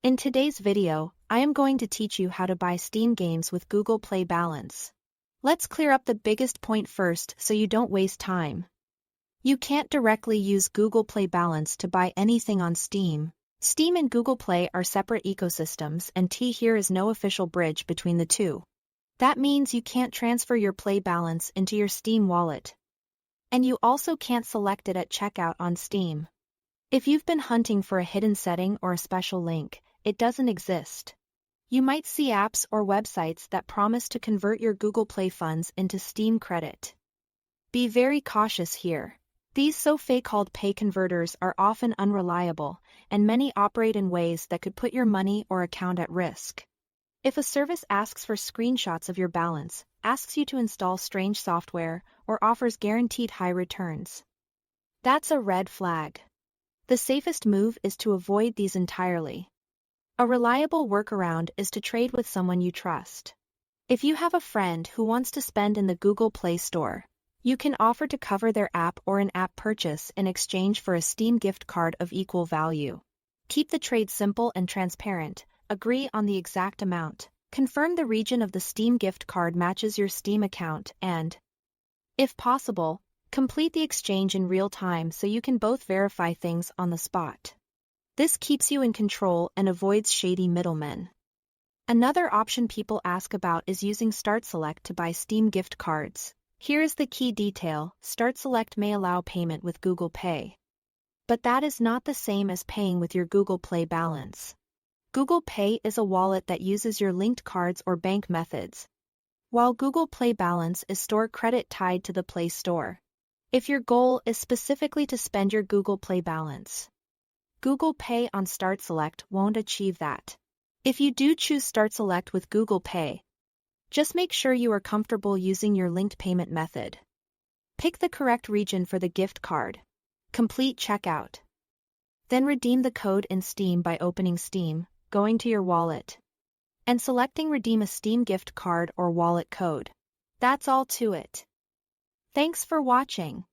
In today's video, I am going to teach you how to buy Steam games with Google Play Balance. Let's clear up the biggest point first so you don't waste time. You can't directly use Google Play Balance to buy anything on Steam. Steam and Google Play are separate ecosystems, and here is no official bridge between the two. That means you can't transfer your Play Balance into your Steam wallet. And you also can't select it at checkout on Steam. If you've been hunting for a hidden setting or a special link, it doesn't exist. You might see apps or websites that promise to convert your Google Play funds into Steam credit. Be very cautious here. These so-called pay converters are often unreliable, and many operate in ways that could put your money or account at risk. If a service asks for screenshots of your balance, asks you to install strange software, or offers guaranteed high returns, that's a red flag. The safest move is to avoid these entirely. A reliable workaround is to trade with someone you trust. If you have a friend who wants to spend in the Google Play Store, you can offer to cover their app or in-app purchase in exchange for a Steam gift card of equal value. Keep the trade simple and transparent, agree on the exact amount, confirm the region of the Steam gift card matches your Steam account, and, if possible, complete the exchange in real time so you can both verify things on the spot. This keeps you in control and avoids shady middlemen. Another option people ask about is using Start Select to buy Steam gift cards. Here is the key detail: Start Select may allow payment with Google Pay. But that is not the same as paying with your Google Play Balance. Google Pay is a wallet that uses your linked cards or bank methods, while Google Play Balance is store credit tied to the Play Store. If your goal is specifically to spend your Google Play Balance, Google Pay on Start Select won't achieve that. If you do choose Start Select with Google Pay, just make sure you are comfortable using your linked payment method. Pick the correct region for the gift card. Complete checkout. Then redeem the code in Steam by opening Steam, going to your wallet, and selecting Redeem a Steam gift card or wallet code. That's all to it. Thanks for watching.